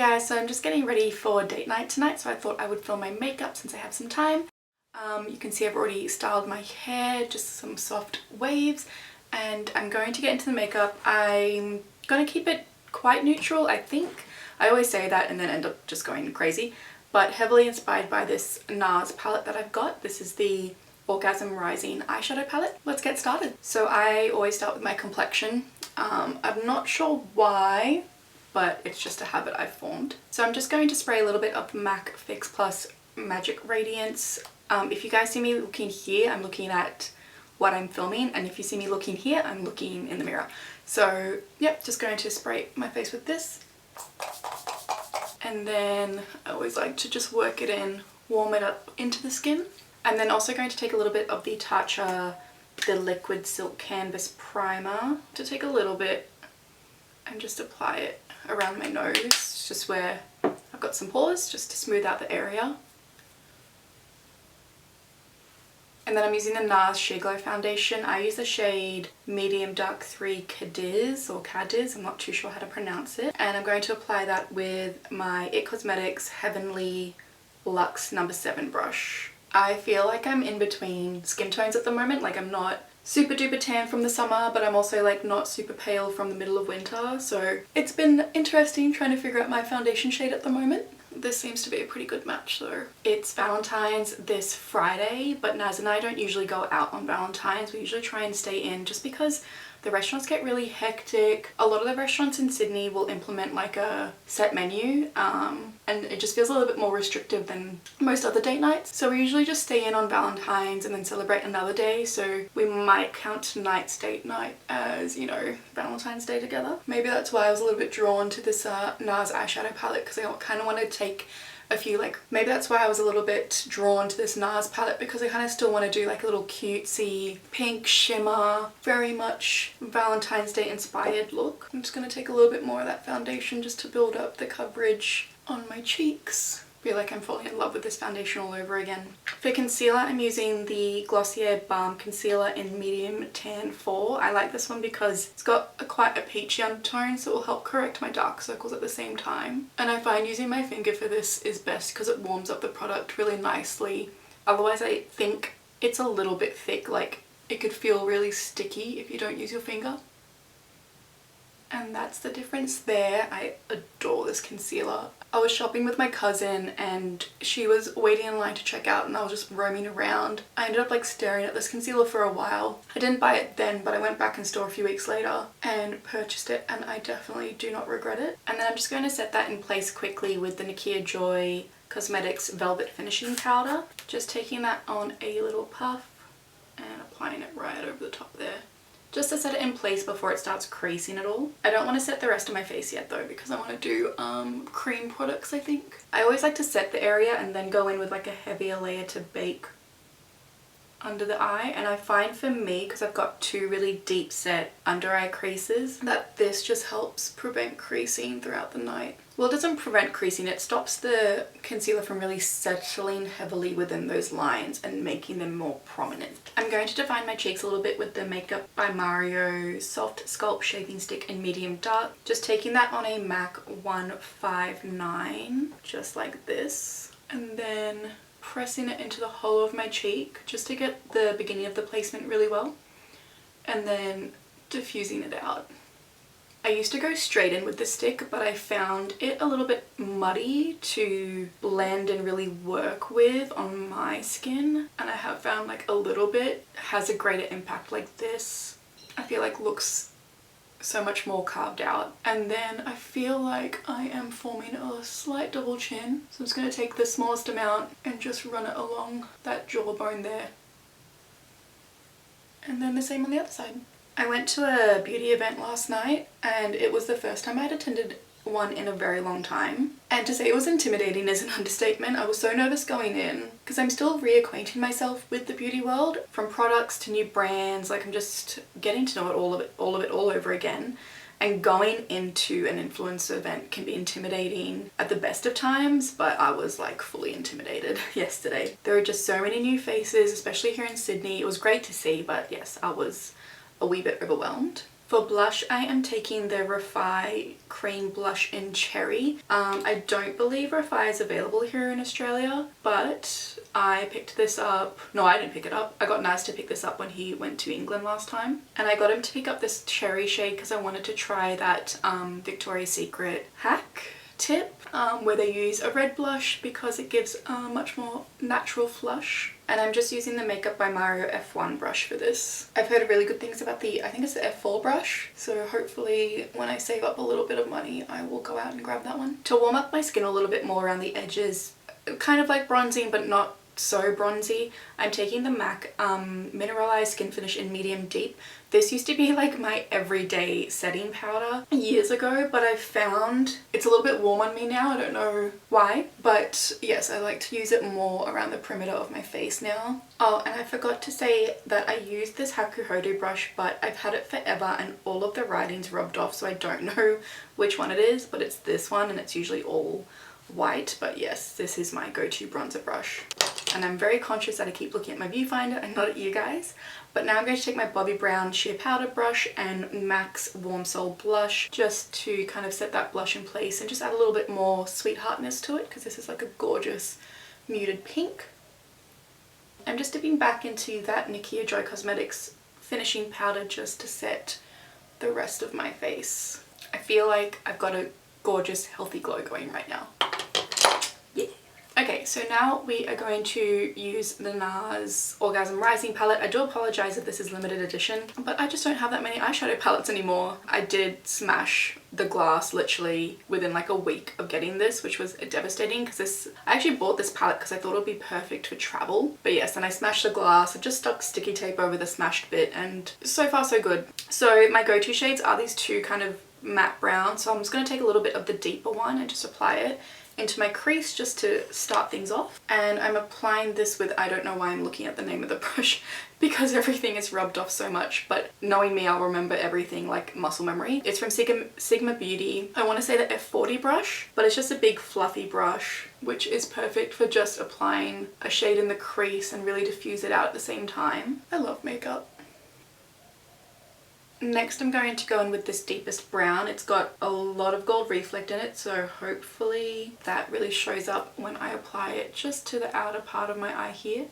guys, so I'm just getting ready for date night tonight, so I thought I would film my makeup since I have some time. You can see I've already styled my hair, just some soft waves, and I'm going to get into the makeup. I'm going to keep it quite neutral, I think. I always say that and then end up just going crazy, but heavily inspired by this NARS palette that I've got. This is the Orgasm Rising eyeshadow palette. Let's get started. So I always start with my complexion. I'm not sure why, but it's just a habit I've formed. So I'm just going to spray a little bit of MAC Fix Plus Magic Radiance. If you guys see me looking here, I'm looking at what I'm filming, and if you see me looking here, I'm looking in the mirror. So yep, just going to spray my face with this. And then I always like to just work it in, warm it up into the skin. And then also going to take a little bit of the Tatcha, the Liquid Silk Canvas Primer, to take a little bit and just apply it around my nose, just where I've got some pores, just to smooth out the area. And then I'm using the NARS Sheer Glow foundation. I use the shade Medium Dark 3 Cadiz, or Cadiz, I'm not too sure how to pronounce it. And I'm going to apply that with my IT Cosmetics Heavenly Luxe No. 7 brush. I feel like I'm in between skin tones at the moment. Like, I'm not super duper tan from the summer, but I'm also like not super pale from the middle of winter. So it's been interesting trying to figure out my foundation shade at the moment. This seems to be a pretty good match though. It's Valentine's this Friday, but Naz and I don't usually go out on Valentine's. We usually try and stay in just because the restaurants get really hectic. A lot of the restaurants in Sydney will implement like a set menu, and it just feels a little bit more restrictive than most other date nights. So we usually just stay in on Valentine's and then celebrate another day. So we might count tonight's date night as, you know, Valentine's Day together. Maybe that's why I was a little bit drawn to this NARS eyeshadow palette, because I kind of want to take a few, like, maybe that's why I was a little bit drawn to this NARS palette, because I kind of still want to do like a little cutesy pink shimmer, very much Valentine's Day inspired look. I'm just going to take a little bit more of that foundation just to build up the coverage on my cheeks. I feel like I'm falling in love with this foundation all over again. For concealer, I'm using the Glossier Balm Concealer in Medium Tan 4. I like this one because it's got quite a peachy undertone, so it will help correct my dark circles at the same time. And I find using my finger for this is best because it warms up the product really nicely. Otherwise, I think it's a little bit thick, like it could feel really sticky if you don't use your finger. And that's the difference there. I adore this concealer. I was shopping with my cousin and she was waiting in line to check out, and I was just roaming around. I ended up like staring at this concealer for a while. I didn't buy it then, but I went back in store a few weeks later and purchased it, and I definitely do not regret it. And then I'm just going to set that in place quickly with the Nakia Joy Cosmetics Velvet Finishing Powder. Just taking that on a little puff and applying it right over the top there, just to set it in place before it starts creasing at all. I don't want to set the rest of my face yet though, because I want to do cream products, I think. I always like to set the area and then go in with like a heavier layer to bake under the eye. And I find for me, because I've got two really deep set under eye creases, that this just helps prevent creasing throughout the night. Well, it doesn't prevent creasing, it stops the concealer from really settling heavily within those lines and making them more prominent. I'm going to define my cheeks a little bit with the Makeup by Mario Soft Sculpt Shaving Stick in Medium Dark. Just taking that on a MAC 159, just like this. And then pressing it into the hollow of my cheek just to get the beginning of the placement really well. And then diffusing it out. I used to go straight in with the stick, but I found it a little bit muddy to blend and really work with on my skin. And I have found like a little bit has a greater impact like this. I feel like looks so much more carved out. And then I feel like I am forming a slight double chin. So I'm just going to take the smallest amount and just run it along that jawbone there. And then the same on the other side. I went to a beauty event last night, and it was the first time I'd attended one in a very long time. And to say it was intimidating is an understatement. I was so nervous going in because I'm still reacquainting myself with the beauty world, from products to new brands. Like, I'm just getting to know it all over again. And going into an influencer event can be intimidating at the best of times, but I was like fully intimidated yesterday. There are just so many new faces, especially here in Sydney. It was great to see, but yes, I was a wee bit overwhelmed. For blush, I am taking the Refi Cream Blush in Cherry. I don't believe Refi is available here in Australia, but I picked this up. No, I didn't pick it up. I got Naz to pick this up when he went to England last time. And I got him to pick up this cherry shade because I wanted to try that Victoria's Secret hack tip where they use a red blush because it gives a much more natural flush. And I'm just using the Makeup by Mario F1 brush for this. I've heard really good things about I think it's the F4 brush, so hopefully when I save up a little bit of money I will go out and grab that one. To warm up my skin a little bit more around the edges, kind of like bronzing but not so bronzy, I'm taking the MAC Mineralize Skinfinish in Medium Deep. This used to be like my everyday setting powder years ago, but I've found it's a little bit warm on me now. I don't know why, but yes, I like to use it more around the perimeter of my face now. Oh, and I forgot to say that I used this Hakuhodo brush, but I've had it forever and all of the writing's rubbed off, so I don't know which one it is, but it's this one and it's usually all white. But yes, this is my go-to bronzer brush. And I'm very conscious that I keep looking at my viewfinder and not at you guys. But now I'm going to take my Bobbi Brown sheer powder brush and MAC's Warm Soul blush just to kind of set that blush in place and just add a little bit more sweetheartness to it because this is like a gorgeous muted pink. I'm just dipping back into that Nakia Joy Cosmetics finishing powder just to set the rest of my face. I feel like I've got a gorgeous healthy glow going right now. Okay, so now we are going to use the NARS Orgasm Rising palette. I do apologise if this is limited edition, but I just don't have that many eyeshadow palettes anymore. I did smash the glass literally within like a week of getting this, which was devastating because I actually bought this palette because I thought it would be perfect for travel. But yes, and I smashed the glass. I just stuck sticky tape over the smashed bit and so far so good. So my go-to shades are these two kind of matte brown. So I'm just going to take a little bit of the deeper one and just apply it into my crease just to start things off. And I'm applying this with, I don't know why I'm looking at the name of the brush because everything is rubbed off so much, but knowing me, I'll remember everything like muscle memory. It's from Sigma Beauty. I want to say the F40 brush, but it's just a big fluffy brush which is perfect for just applying a shade in the crease and really diffuse it out at the same time. I love makeup. Next I'm going to go in with this deepest brown. It's got a lot of gold reflect in it, so hopefully that really shows up when I apply it just to the outer part of my eye here.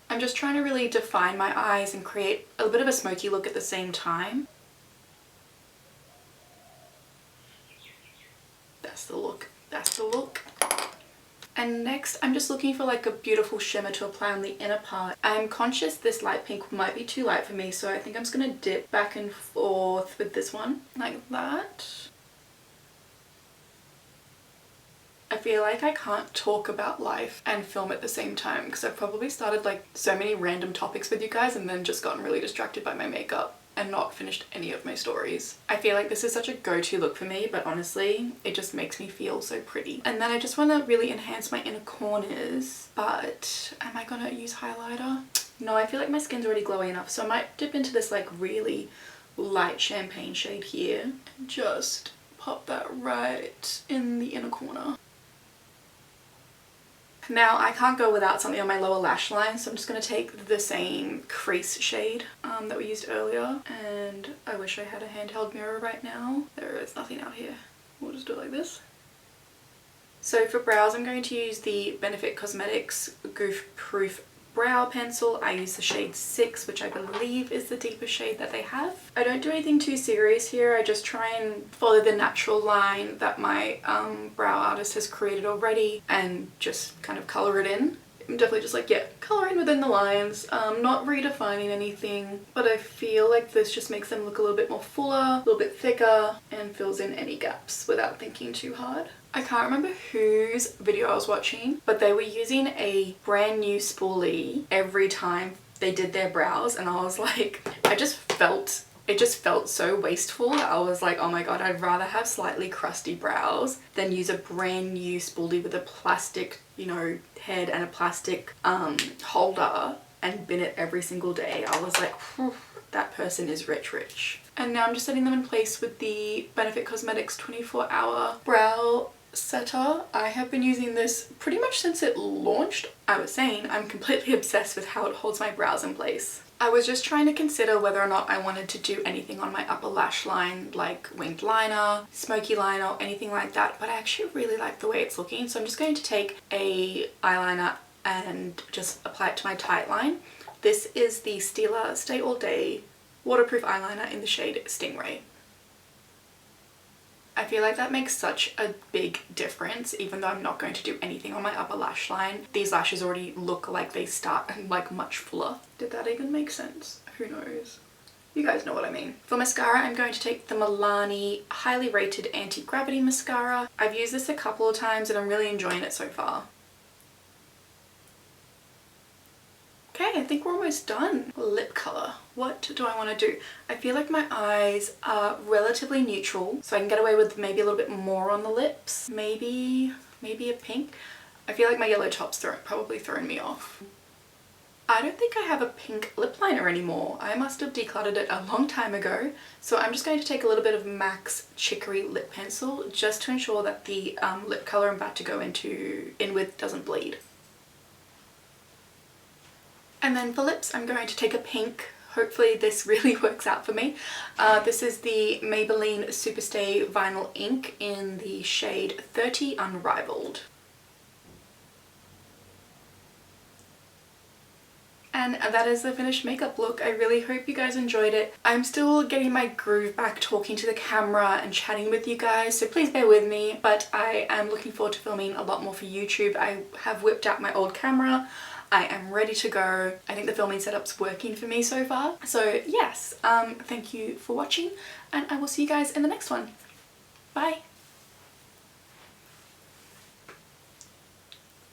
I'm just trying to really define my eyes and create a bit of a smoky look at the same time. That's the look. That's the look. And next I'm just looking for like a beautiful shimmer to apply on the inner part. I'm conscious this light pink might be too light for me, so I think I'm just going to dip back and forth with this one like that. I feel like I can't talk about life and film at the same time because I've probably started like so many random topics with you guys and then just gotten really distracted by my makeup and not finished any of my stories. I feel like this is such a go-to look for me, but honestly, it just makes me feel so pretty. And then I just want to really enhance my inner corners, but am I gonna use highlighter? No, I feel like my skin's already glowy enough, so I might dip into this like really light champagne shade here and just pop that right in the inner corner. Now I can't go without something on my lower lash line, so I'm just going to take the same crease shade that we used earlier, and I wish I had a handheld mirror right now. There is nothing out here. We'll just do it like this. So for brows I'm going to use the Benefit Cosmetics Goof Proof Brow Pencil. I use the shade 6, which I believe is the deepest shade that they have. I don't do anything too serious here. I just try and follow the natural line that my brow artist has created already and just kind of colour it in. I'm definitely just like, yeah, colouring within the lines, not redefining anything, but I feel like this just makes them look a little bit more fuller, a little bit thicker, and fills in any gaps without thinking too hard. I can't remember whose video I was watching, but they were using a brand new spoolie every time they did their brows, and I was like, it just felt so wasteful that I was like, oh my god, I'd rather have slightly crusty brows than use a brand new spoolie with a plastic, you know, head and a plastic holder and bin it every single day. I was like, whew, that person is rich. And now I'm just setting them in place with the Benefit Cosmetics 24-hour brow setter. I have been using this pretty much since it launched. I was saying I'm completely obsessed with how it holds my brows in place. I was just trying to consider whether or not I wanted to do anything on my upper lash line, like winged liner, smoky liner, or anything like that, but I actually really like the way it's looking, so I'm just going to take a eyeliner and just apply it to my tight line. This is the Stila Stay All Day waterproof eyeliner in the shade Stingray. I feel like that makes such a big difference, even though I'm not going to do anything on my upper lash line. These lashes already look like they start like much fuller. Did that even make sense? Who knows? You guys know what I mean. For mascara, I'm going to take the Milani highly rated anti-gravity mascara. I've used this a couple of times and I'm really enjoying it so far. Okay, I think we're almost done. Lip colour. What do I want to do? I feel like my eyes are relatively neutral, so I can get away with maybe a little bit more on the lips. Maybe a pink. I feel like my yellow top's probably throwing me off. I don't think I have a pink lip liner anymore. I must have decluttered it a long time ago. So I'm just going to take a little bit of MAC's Chicory lip pencil just to ensure that the lip colour I'm about to go in with doesn't bleed. And then for lips, I'm going to take a pink. Hopefully this really works out for me. This is the Maybelline Superstay Vinyl Ink in the shade 30 Unrivaled. And that is the finished makeup look. I really hope you guys enjoyed it. I'm still getting my groove back talking to the camera and chatting with you guys, so please bear with me, but I am looking forward to filming a lot more for YouTube. I have whipped out my old camera. I am ready to go. I think the filming setup's working for me so far. So yes, thank you for watching and I will see you guys in the next one. Bye!